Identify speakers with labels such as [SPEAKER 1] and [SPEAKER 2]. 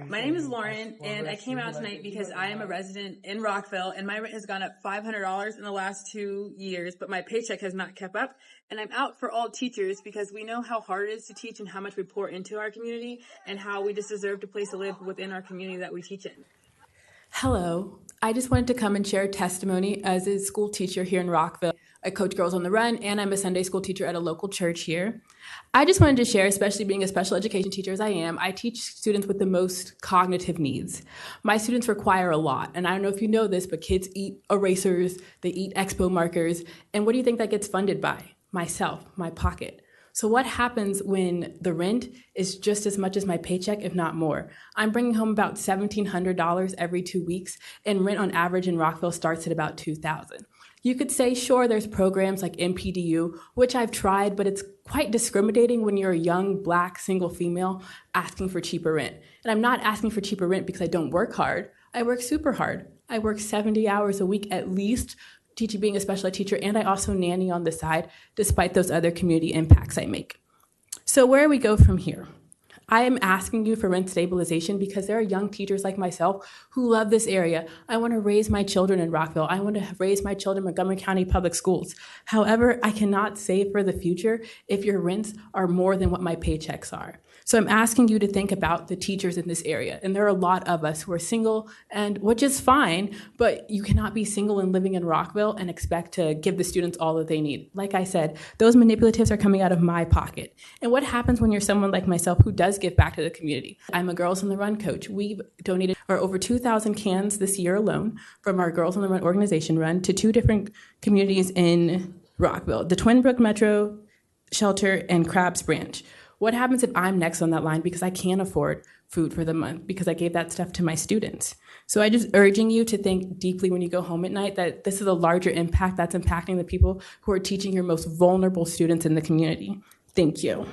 [SPEAKER 1] My name is Lauren, and I came out tonight because I am a resident in Rockville, and my rent has gone up $500 in the last 2 years, but my paycheck has not kept up. And I'm out for all teachers because we know how hard it is to teach and how much we pour into our community and how we just deserve a place to live within our community that we teach in.
[SPEAKER 2] Hello. I just wanted to come and share testimony as a school teacher here in Rockville. I coach Girls on the Run, and I'm a Sunday school teacher at a local church here. I just wanted to share, especially being a special education teacher as I am, I teach students with the most cognitive needs. My students require a lot, and I don't know if you know this, but kids eat erasers, they eat expo markers, and what do you think that gets funded by? Myself, my pocket. So what happens when the rent is just as much as my paycheck, if not more? I'm bringing home about $1,700 every 2 weeks, and rent on average in Rockville starts at about $2,000. You could say, sure, there's programs like MPDU, which I've tried, but it's quite discriminating when you're a young, Black, single female asking for cheaper rent. And I'm not asking for cheaper rent because I don't work hard. I work super hard. I work 70 hours a week at least, teaching, being a special ed teacher, and I also nanny on the side, despite those other community impacts I make. So where do we go from here? I am asking you for rent stabilization because there are young teachers like myself who love this area. I want to raise my children in Rockville. I want to raise my children in Montgomery County Public Schools. However, I cannot save for the future if your rents are more than what my paychecks are. So I'm asking you to think about the teachers in this area. And there are a lot of us who are single, and which is fine, but you cannot be single and living in Rockville and expect to give the students all that they need. Like I said, those manipulatives are coming out of my pocket. And what happens when you're someone like myself who does give back to the community? I'm a Girls on the Run coach. We've donated over 2,000 cans this year alone from our Girls on the Run organization run to 2 different communities in Rockville, the Twin Brook Metro Shelter and Crabs Branch. What happens if I'm next on that line because I can't afford food for the month because I gave that stuff to my students? So I'm just urging you to think deeply when you go home at night that this is a larger impact that's impacting the people who are teaching your most vulnerable students in the community. Thank you.